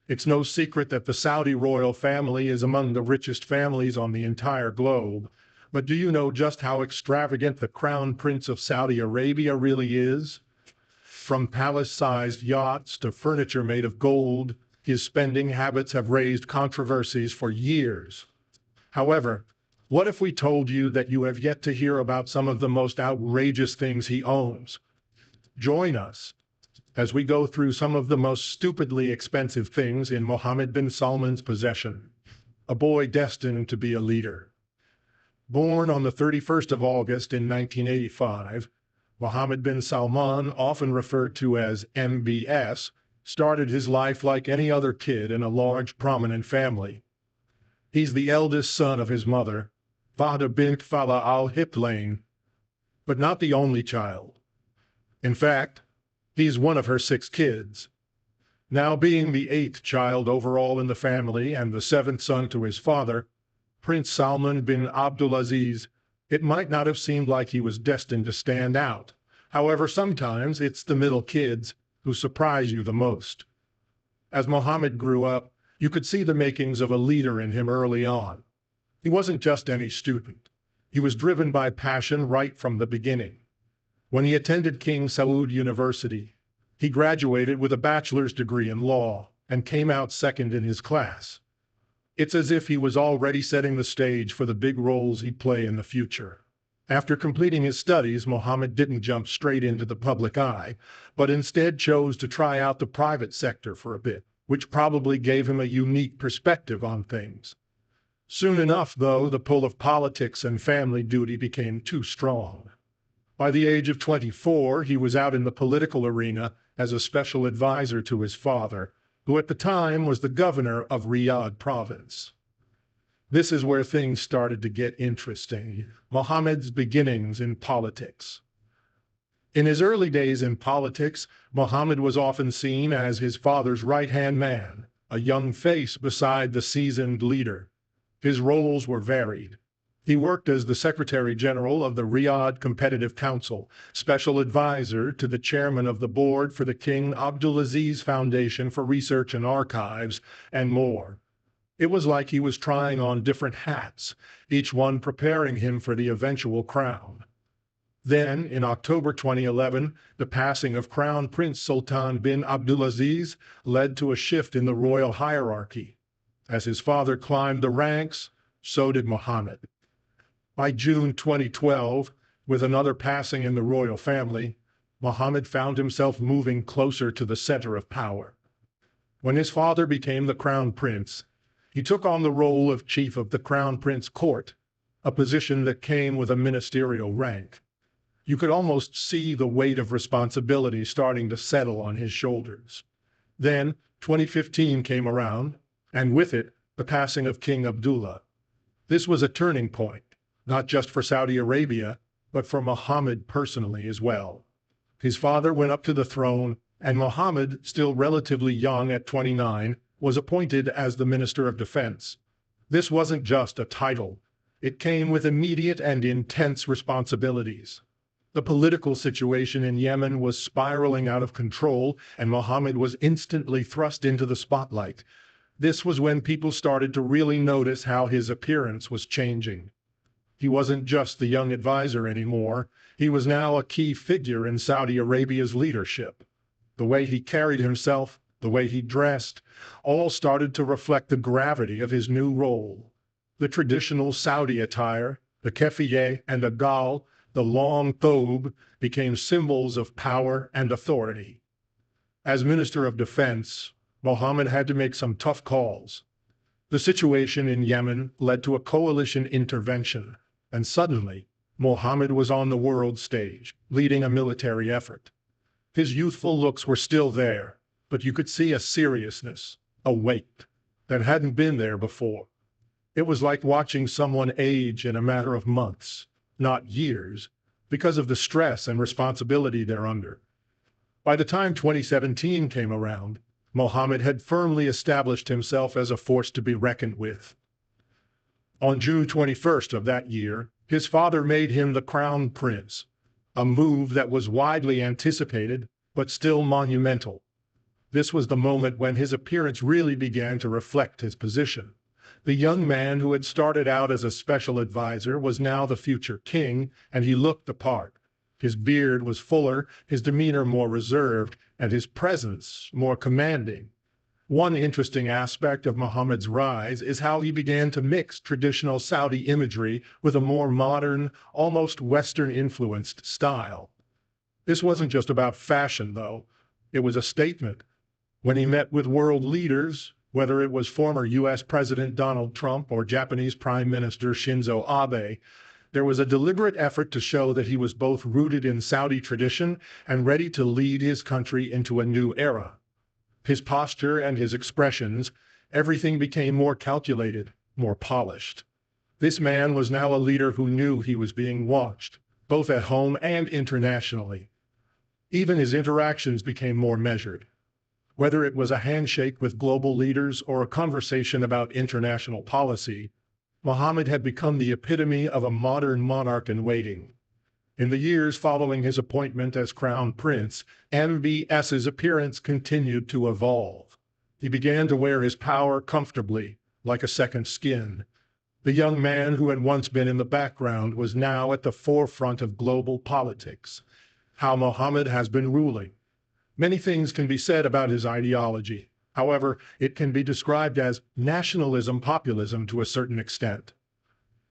It's no secret that the Saudi royal family is among the richest families on the entire globe. But do you know just how extravagant the Crown Prince of Saudi Arabia really is? From palace-sized yachts to furniture made of gold, his spending habits have raised controversies for years. However, what if we told you that you have yet to hear about some of the most outrageous things he owns? Join us as we go through some of the most stupidly expensive things in Mohammed bin Salman's possession, a boy destined to be a leader. Born on the 31st of August in 1985, Mohammed bin Salman, often referred to as MBS, started his life like any other kid in a large, prominent family. He's the eldest son of his mother, Fahda bint Fala al-Hiplain, but not the only child. In fact, he's one of her 6 kids. Now being the 8th child overall in the family and the 7th son to his father, Prince Salman bin Abdulaziz, it might not have seemed like he was destined to stand out. However, sometimes it's the middle kids who surprise you the most. As Mohammed grew up, you could see the makings of a leader in him early on. He wasn't just any student. He was driven by passion right from the beginning. When he attended King Saud University, he graduated with a bachelor's degree in law and came out second in his class. It's as if he was already setting the stage for the big roles he'd play in the future. After completing his studies, Mohammed didn't jump straight into the public eye, but instead chose to try out the private sector for a bit, which probably gave him a unique perspective on things. Soon enough, though, the pull of politics and family duty became too strong. By the age of 24, he was out in the political arena as a special advisor to his father, who at the time was the governor of Riyadh province. This is where things started to get interesting, Mohammed's beginnings in politics. In his early days in politics, Mohammed was often seen as his father's right-hand man, a young face beside the seasoned leader. His roles were varied. He worked as the Secretary General of the Riyadh Competitive Council, special advisor to the chairman of the board for the King Abdulaziz Foundation for Research and Archives, and more. It was like he was trying on different hats, each one preparing him for the eventual crown. Then, in October 2011, the passing of Crown Prince Sultan bin Abdulaziz led to a shift in the royal hierarchy. As his father climbed the ranks, so did Mohammed. By June 2012, with another passing in the royal family, Mohammed found himself moving closer to the center of power. When his father became the crown prince, he took on the role of chief of the crown prince court, a position that came with a ministerial rank. You could almost see the weight of responsibility starting to settle on his shoulders. Then 2015 came around, and with it, the passing of King Abdullah. This was a turning point, not just for Saudi Arabia, but for Mohammed personally as well. His father went up to the throne, and Mohammed, still relatively young at 29, was appointed as the Minister of Defense. This wasn't just a title. It came with immediate and intense responsibilities. The political situation in Yemen was spiraling out of control, and Mohammed was instantly thrust into the spotlight. This was when people started to really notice how his appearance was changing. He wasn't just the young advisor anymore. He was now a key figure in Saudi Arabia's leadership. The way he carried himself, the way he dressed, all started to reflect the gravity of his new role. The traditional Saudi attire, the keffiyeh and the gal, the long thobe, became symbols of power and authority. As Minister of Defense, Mohammed had to make some tough calls. The situation in Yemen led to a coalition intervention, and suddenly, Mohammed was on the world stage, leading a military effort. His youthful looks were still there, but you could see a seriousness, a weight, that hadn't been there before. It was like watching someone age in a matter of months, not years, because of the stress and responsibility they're under. By the time 2017 came around, Mohammed had firmly established himself as a force to be reckoned with. On June 21st of that year, his father made him the crown prince, a move that was widely anticipated, but still monumental. This was the moment when his appearance really began to reflect his position. The young man who had started out as a special advisor was now the future king, and he looked the part. His beard was fuller, his demeanor more reserved, and his presence more commanding. One interesting aspect of Muhammad's rise is how he began to mix traditional Saudi imagery with a more modern, almost Western-influenced style. This wasn't just about fashion, though. It was a statement. When he met with world leaders, whether it was former U.S. President Donald Trump or Japanese Prime Minister Shinzo Abe, there was a deliberate effort to show that he was both rooted in Saudi tradition and ready to lead his country into a new era. His posture and his expressions, everything became more calculated, more polished. This man was now a leader who knew he was being watched, both at home and internationally. Even his interactions became more measured. Whether it was a handshake with global leaders or a conversation about international policy, Muhammad had become the epitome of a modern monarch in waiting. In the years following his appointment as Crown Prince, MBS's appearance continued to evolve. He began to wear his power comfortably, like a second skin. The young man who had once been in the background was now at the forefront of global politics. How Muhammad has been ruling. Many things can be said about his ideology. However, it can be described as nationalism-populism to a certain extent.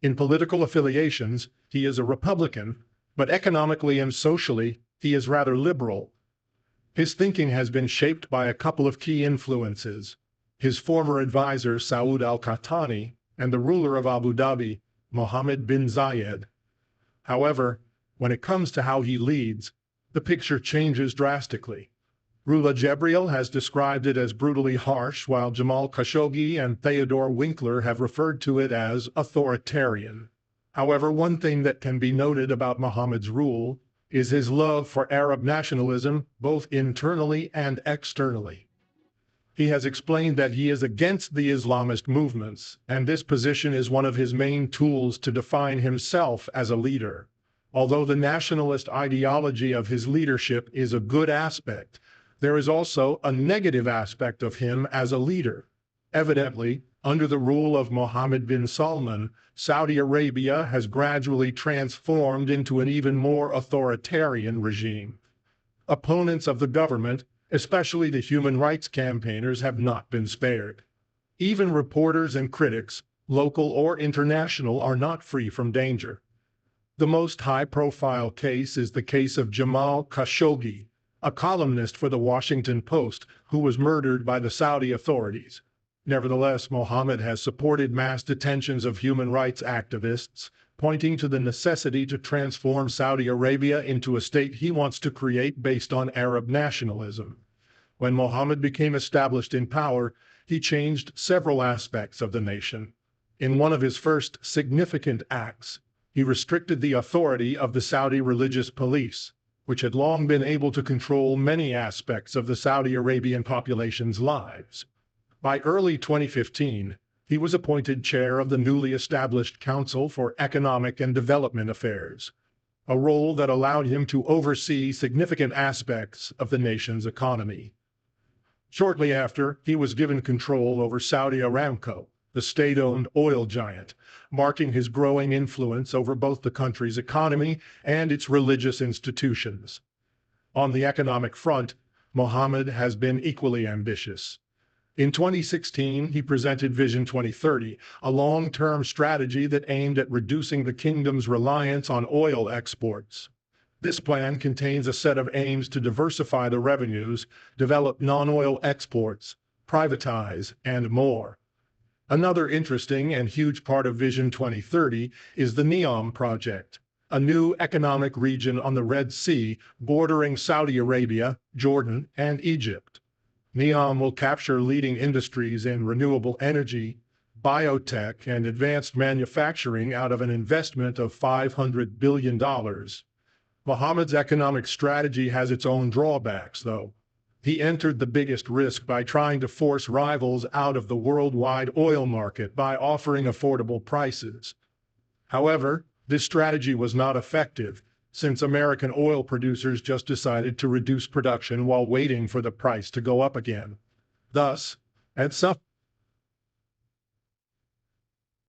In political affiliations, he is a Republican, but economically and socially, he is rather liberal. His thinking has been shaped by a couple of key influences: his former advisor Saud al-Qahtani and the ruler of Abu Dhabi, Mohammed bin Zayed. However, when it comes to how he leads, the picture changes drastically. Rula Jebriel has described it as brutally harsh, while Jamal Khashoggi and Theodore Winkler have referred to it as authoritarian. However, one thing that can be noted about Muhammad's rule is his love for Arab nationalism, both internally and externally. He has explained that he is against the Islamist movements, and this position is one of his main tools to define himself as a leader. Although the nationalist ideology of his leadership is a good aspect, there is also a negative aspect of him as a leader. Evidently, under the rule of Mohammed bin Salman, Saudi Arabia has gradually transformed into an even more authoritarian regime. Opponents of the government, especially the human rights campaigners, have not been spared. Even reporters and critics, local or international, are not free from danger. The most high-profile case is the case of Jamal Khashoggi, a columnist for the Washington Post who was murdered by the Saudi authorities. Nevertheless, Mohammed has supported mass detentions of human rights activists, pointing to the necessity to transform Saudi Arabia into a state he wants to create based on Arab nationalism. When Mohammed became established in power, he changed several aspects of the nation. In one of his first significant acts, he restricted the authority of the Saudi religious police, which had long been able to control many aspects of the Saudi Arabian population's lives. By early 2015, he was appointed chair of the newly established Council for Economic and Development Affairs, a role that allowed him to oversee significant aspects of the nation's economy. Shortly after, he was given control over Saudi Aramco, the state-owned oil giant, marking his growing influence over both the country's economy and its religious institutions. On the economic front, Mohammed has been equally ambitious. In 2016, he presented Vision 2030, a long-term strategy that aimed at reducing the kingdom's reliance on oil exports. This plan contains a set of aims to diversify the revenues, develop non-oil exports, privatize, and more. Another interesting and huge part of Vision 2030 is the NEOM project, a new economic region on the Red Sea bordering Saudi Arabia, Jordan, and Egypt. NEOM will capture leading industries in renewable energy, biotech, and advanced manufacturing out of an investment of $500 billion. Mohammed's economic strategy has its own drawbacks, though. He entered the biggest risk by trying to force rivals out of the worldwide oil market by offering affordable prices. However, this strategy was not effective, since American oil producers just decided to reduce production while waiting for the price to go up again. Thus, at some